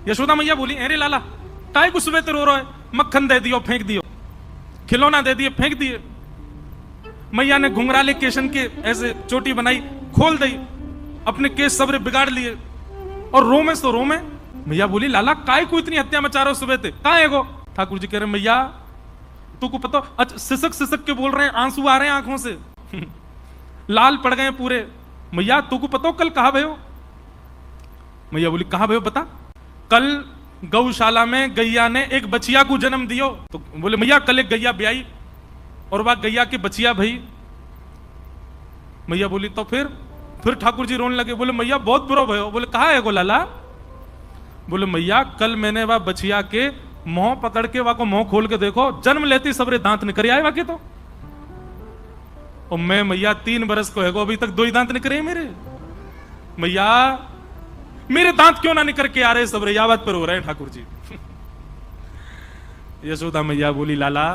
यशोदा मैया बोली, अरे लाला काय को सुबह रो रहा है, मक्खन दे दियो फेंक दियो, खिलौना दे दिए फेंक दिए। मैया ने घुंघराले केशन के ऐसे चोटी बनाई, खोल दी, अपने केस सबरे बिगाड़ लिए और रो में सो रो में। मैया बोली, लाला काय को इतनी हत्या मचा रहे हो सुबह थे, कहां है गो? ठाकुर जी कह रहे, मैया तू को पता, अच्छा सिसक सिसक के बोल रहे हैं, आंसू आ रहे हैं आंखों से, लाल पड़ गए पूरे। मैया तू को पता कल कहा भयो? मैया बोली, कहा भयो बता? कल गौशाला में गैया ने एक बचिया को जन्म दियो। तो बोले, मैया कल एक गैया ब्याई और वह गैया के बचिया भई। मैया बोली, तो फिर ठाकुर जी रोने लगे, बोले मैया बहुत बुरा भयो। बोले, कहा है गो लाला? बोले, मैया कल मैंने वह बचिया के मुंह पकड़ के वह को मुंह खोल के देखो, जन्म लेती सबरे दांत निकल आए वाके तो। और मैं मैया 3 बरस को है गो, अभी तक 2 ही दांत निकले मेरे। मैया मेरे दांत क्यों ना निकल के आ रहे सबरे, या बात पर हो रहे हैं ठाकुर जी। यशोदा मैया बोली, लाला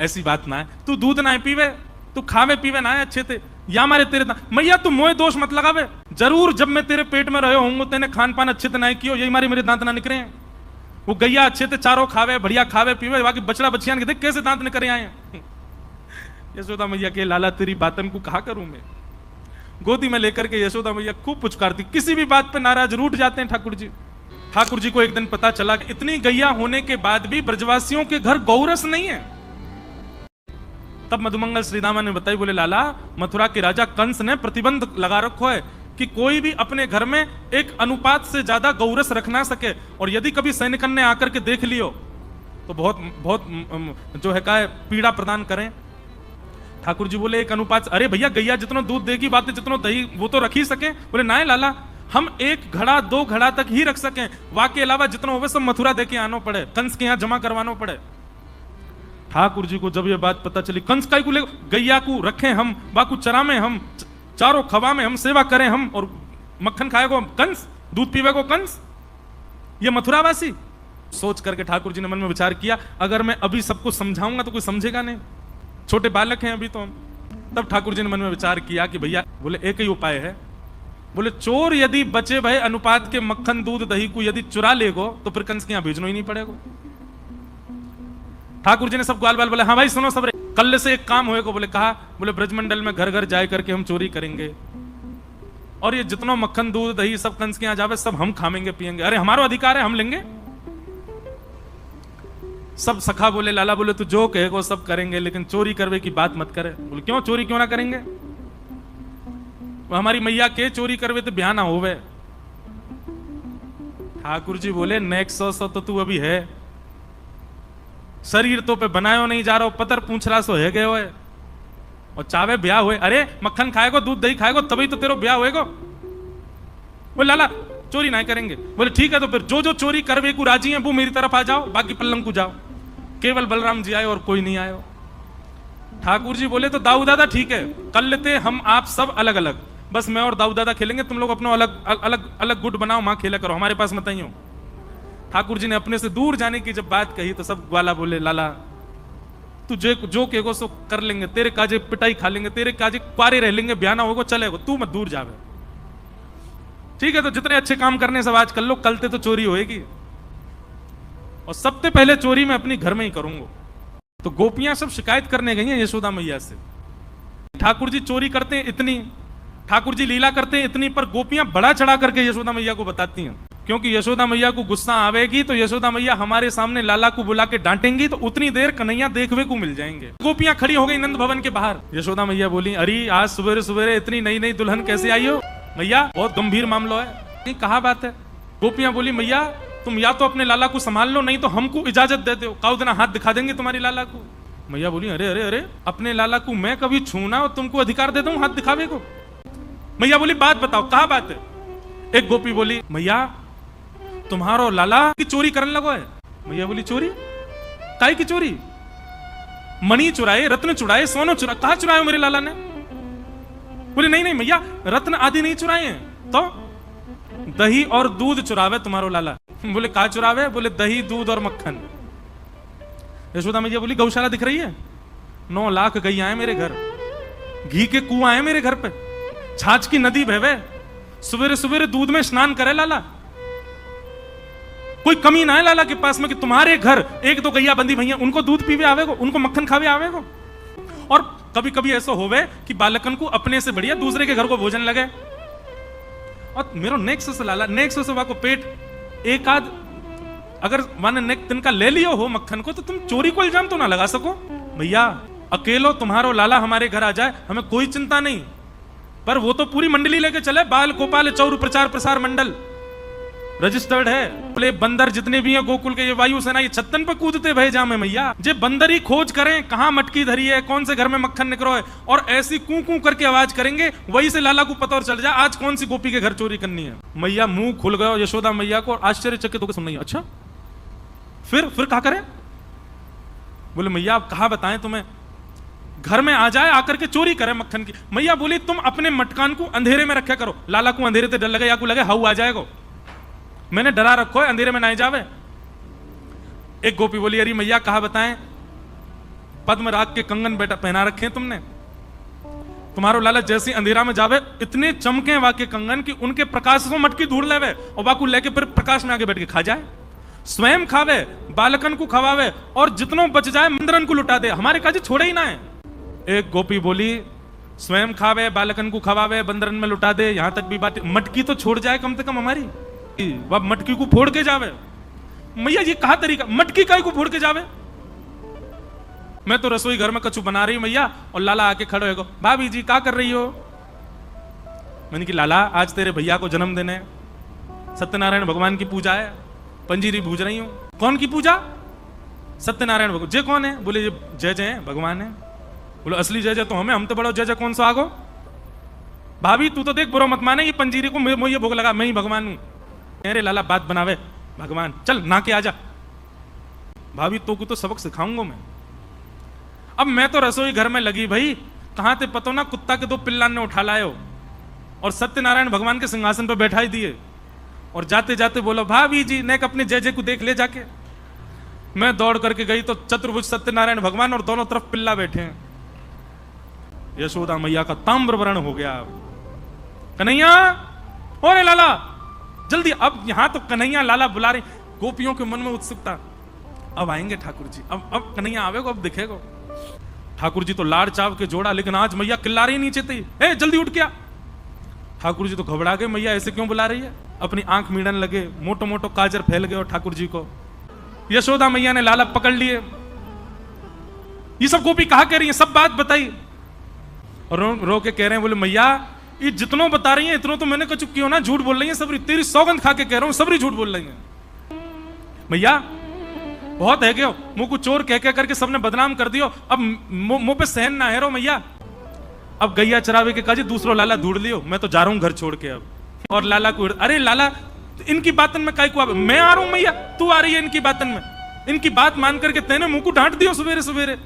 ऐसी बात ना है, तू दूध ना पीवे, तू खावे पीवे ना है अच्छे थे, या मारे तेरे दांत। मैया तू मोए दोष मत लगावे, जरूर जब मैं तेरे पेट में रहे होंगे तेने खान पान अच्छे से ना कियो, यही मारे मेरे दांत ना निकले हैं। वो गैया अच्छे थे, चारों खावे, बढ़िया खावे पीवे, बाकी बछड़ा बछियान के देख कैसे दांत निकले आए हैं। यशोदा मैया के, लाला तेरी बातन को कहा करूं मैं। गोदी में लेकर के यशोदा मैया खूब पुचकारती, किसी भी बात पे नाराज रूठ जाते हैं ठाकुर जी। ठाकुर जी को एक दिन पता चला कि इतनी गैया होने के बाद भी ब्रजवासियों के घर गौरस नहीं है। तब मधुमंगल श्रीदामा ने बताई, बोले लाला मथुरा के राजा कंस ने प्रतिबंध लगा रखो है कि कोई भी अपने घर में एक अनुपात से ज्यादा गौरस रख ना सके, और यदि कभी सैनिकन ने आकर के देख लियो तो बहुत बहुत जो है का पीड़ा प्रदान करें। ठाकुर जी बोले, एक अनुपात, अरे भैया गैया जितना दूध देगी बातें जितना दही वो तो रख ही सके। बोले ना लाला, हम 1 घड़ा 2 घड़ा तक ही रख सकें, वाके अलावा जितना होवे सब मथुरा देके आना पड़े, कंस के यहाँ जमा करवाना पड़े। ठाकुर जी को जब ये बात पता चली, कंस का ले गैया को रखें हम, बाकू चरामे हम, चारों खवा में हम सेवा करें हम, और मक्खन खाएगो कंस, दूध पीवेगो कंस, ये मथुरावासी। सोच करके ठाकुर जी ने मन में विचार किया, अगर मैं अभी सबको समझाऊंगा तो कोई समझेगा नहीं, छोटे बालक हैं अभी तो हम। तब ठाकुर जी ने मन में विचार किया कि भैया, बोले एक ही उपाय है। बोले, चोर यदि बचे भय अनुपात के मक्खन दूध दही को यदि चुरा लेगो तो फिर कंस के यहां भेजना ही नहीं पड़ेगा। ठाकुर जी ने सब ग्वाल बाल बोले, हाँ भाई सुनो सब, कल से एक काम होएगा। बोले, कहा? बोले, ब्रजमंडल में घर घर जाए करके हम चोरी करेंगे, और ये जितना मक्खन दूध दही सब कंस के यहां जावे सब हम खाएंगे पिएंगे। अरे हमारा अधिकार है, हम लेंगे। सब सखा बोले, लाला बोले तू जो कहेगा सब करेंगे, लेकिन चोरी करवे की बात मत करे। बोले, क्यों? चोरी क्यों ना करेंगे? हमारी मैया के चोरी करवे तो ब्याह ना होवे। ठाकुर जी बोले, नेक्स्ट 100 तो तू अभी है, शरीर तो पे बनायो नहीं जा रहा, पतर पूछला सो है गए हो, और चावे ब्याह हुए। अरे मक्खन खाएगो दूध दही खाएगो तभी तो तेरा ब्याह होएगो। बोले, लाला चोरी नहीं करेंगे। बोले, ठीक है, तो फिर जो जो चोरी करवे को राजी है वो मेरी तरफ आ जाओ, बाकी पल्लंग को जाओ। केवल बलराम जी आए और कोई नहीं आयो। ठाकुर जी बोले, तो दाऊ दादा ठीक है, कर लेते हम आप सब अलग अलग, बस मैं और दाऊ दादा खेलेंगे, तुम लोग अपना अलग अलग अलग गुट बनाओ, मां खेला करो, हमारे पास मत आइयो। ठाकुर जी ने अपने से दूर जाने की जब बात कही तो सब ग्वाला बोले, लाला तू जो कहेगो सो कर लेंगे, तेरे काजे पिटाई खा लेंगे, तेरे काजे क्वारे रह लेंगे, ब्याह ना होगा चलेगा, तू मत दूर जावे। ठीक है, तो जितने अच्छे काम करने सब आज कर लो, कलते तो चोरी होएगी, और सबसे पहले चोरी मैं अपनी घर में ही करूंगा। तो गोपियां सब शिकायत करने गई हैं यशोदा मैया से, ठाकुर जी चोरी करते हैं इतनी, ठाकुर जी लीला करते हैं इतनी, पर गोपियां बड़ा चढ़ा करके यशोदा मैया को बताती हैं, क्योंकि यशोदा मैया को गुस्सा आवेगी तो यशोदा मैया हमारे सामने लाला को बुला के डांटेंगी, तो उतनी देर कन्हैया देखवे को मिल जाएंगे। गोपियां खड़ी हो गई नंद भवन के बाहर। यशोदा मैया बोली, अरे आज सवेरे सवेरे इतनी नई नई दुल्हन कैसे आई हो? मैया बहुत गंभीर मामला है। कहा बात है? गोपियां बोली, मैया तुम या तो अपने लाला को संभाल लो, नहीं तो हमको इजाजत दे दो, काउ दिन हाथ दिखा देंगे तुम्हारी लाला को। मैया बोली, अरे अरे अरे, अपने लाला को मैं कभी छूना और तुमको अधिकार दे दूं हाथ दिखावे को? मैया बोली, बात बताओ कहा बात है? एक गोपी बोली, मैया तुम्हारो लाला की चोरी करने लगो है। मैया बोली, चोरी? काई की चोरी? मणि चुराए, रत्न चुराए, सोनो चुरा, कहा चुराए मेरे लाला ने? बोले, नहीं नहीं मैया, रत्न आदि नहीं चुराए हैं, तो दही और दूध चुरावे तुम्हारो लाला। बोले, कहा चुरावे? बोले, दही दूध और मक्खन। यशोदा मैया बोली, गौशाला दिख रही है? 9 लाख गैया है मेरे घर, घी के कुआं है मेरे घर पे, छाछ की नदी बहवे, सवेरे सवेरे दूध में स्नान करे लाला, कोई कमी ना है लाला के पास में कि तुम्हारे घर एक दो गैया बंदी भैया उनको दूध पीवे आवेगो, उनको मक्खन खावे आवेगो। और कभी कभी ऐसा होवे कि बालकन को अपने से बढ़िया दूसरे के घर को भोजन लगे। और मेरो नेक्स्ट से लाला नेक्स्ट से वाको पेट एक आध अगर माने नेक तिनका ले लियो हो मक्खन को, तो तुम चोरी को इल्जाम तो ना लगा सको। भैया अकेलो तुम्हारो लाला हमारे घर आ जाए हमें कोई चिंता नहीं, पर वो तो पूरी मंडली लेके चले, बाल गोपाल चौर प्रचार प्रसार मंडल रजिस्टर्ड है। बोले बंदर जितने भी हैं गोकुल के, ये वायुसेना, ये छत्तन पे कूदते भय जामे मैया। जे बंदर ही खोज करें कहां मटकी धरी है, कौन से घर में मक्खन निकलो है, और ऐसी कू कू करके आवाज करेंगे, वही से लाला को पता और चल जाए आज कौन सी गोपी के घर चोरी करनी है। मैया मुंह खुल गया यशोदा मैया को, आश्चर्यचकित होकर सुन रही, अच्छा फिर क्या करें? बोले मैया आप कहा बताएं तुम्हें, घर में आ जाए आकर के चोरी करे मक्खन की। मैया बोली तुम अपने मटकान को अंधेरे में रखा करो, लाला को अंधेरे से डर लगे या को लगे हाउ आ जाएगा, मैंने डरा रखो है अंधेरे में ना जावे। एक गोपी बोली अरे मैया कहा बताएं, पद्मराग के कंगन बेटा पहना रखे तुमने, तुम्हारो लाला जैसे अंधेरा में जावे इतने चमके वाके कंगन कि उनके प्रकाश से मटकी ढूंढ लेवे और बाकू लेके फिर प्रकाश में आगे बैठ के खा जाए, स्वयं खावे बालकन को खवावे और जितनों बच जाए मंदरन को लुटा दे, हमारे काजी छोड़े ही ना है। एक गोपी बोली स्वयं खावे बालकन को खवावे बंदरन में लुटा दे, यहां तक भी बात, मटकी तो छोड़ जाए कम से कम हमारी, वह मटकी को फोड़ के जावे। मैया ये कहा तरीका, मटकी काय को फोड़ के जावे? मैं तो रसोई घर में कछु बना रही मैया, और लाला आके खड़े हो, भाभी जी क्या कर रही हो? मैंने कि लाला आज तेरे भैया को जन्मदिन है, सत्यनारायण भगवान की पूजा है, पंजीरी भूज रही हूं। कौन की पूजा? सत्यनारायण भगवान। जय कौन है? बोले ये जय जय है भगवान है। बोले असली जय जय तो हम तो बड़ो जय जय कौन सा आगो? भाभी तू तो देख बुरा मत माने, ये पंजीरी को मुझे भोग लगा, मैं ही भगवान हूं। अरे लाला बात बनावे भगवान, चल ना के आजा। भाभी तो को तो सबक सिखाऊंगा मैं। अब मैं तो रसोई घर में लगी भाई, कहां थे पतो ना कुत्ता के दो पिल्लान ने उठा लायो और सत्यनारायण भगवान के सिंहासन पर बैठाई दिए, और जाते जाते बोलो भाभी जी ने अपने जय जय को देख ले जाके। मैं दौड़ करके गई तो चतुर्भुज सत्यनारायण भगवान और दोनों तरफ पिल्ला बैठे हैं। यशोदा मैया का ताम्रवर्ण हो गया। कन्हैया ओरे लाला जल्दी, अब यहां तो कन्हैया लाला बुला रहे। गोपियों के मन में उत्सुकता, अब आएंगे ठाकुर जी, अब कन्हैया आवेगो, अब दिखेगो। ठाकुर जी तो लाड़ चाव के जोड़ा, लेकिन आज मैया किल्ला रही नीचे थी, ए जल्दी उठ गया। ठाकुर जी तो घबरा गए, मैया ऐसे क्यों बुला रही है? अपनी आंख मीड़न लगे, मोटो मोटो काजर फैल गए और ठाकुर जी को। यशोदा मैया ने लाला पकड़ लिए, ये सब गोपी कहा कह रही है, सब बात बताई, और रो के कह रहे हैं, बोले मैया ये जितनों बता रही है इतनों तो मैंने कछु क्यों ना, झूठ बोल रही है सबरी, तेरी सौगंध खा के कह रहा हूं सबरी झूठ बोल रही है। मैया बहुत है क्यों, मुंह को चोर कह करके सबने बदनाम कर दियो, अब मुंह पे सहन ना है रो मैया। अब गैया चरावे के काजी दूसरो लाला ढूंढ लियो, मैं तो जा रहा हूं घर छोड़ के अब। और लाला को, अरे लाला इनकी बातन में काय को, मैं आ रहा हूं मैया, तू आ रही है इनकी बातन में, इनकी बात मान करके तेने मुंह को डांट दियो सवेरे सवेरे।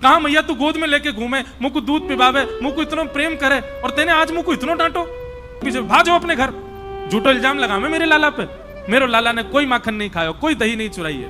कहा मैया तू गोद में लेके घूमे, मुंह को दूध पिबावे, मुंह को इतना प्रेम करे, और तेने आज मुंह को इतना डांटो, भाजो अपने घर। झूठो इल्जाम लगा मैं मेरे लाला पे, मेरे लाला ने कोई माखन नहीं खाया, कोई दही नहीं चुराई है।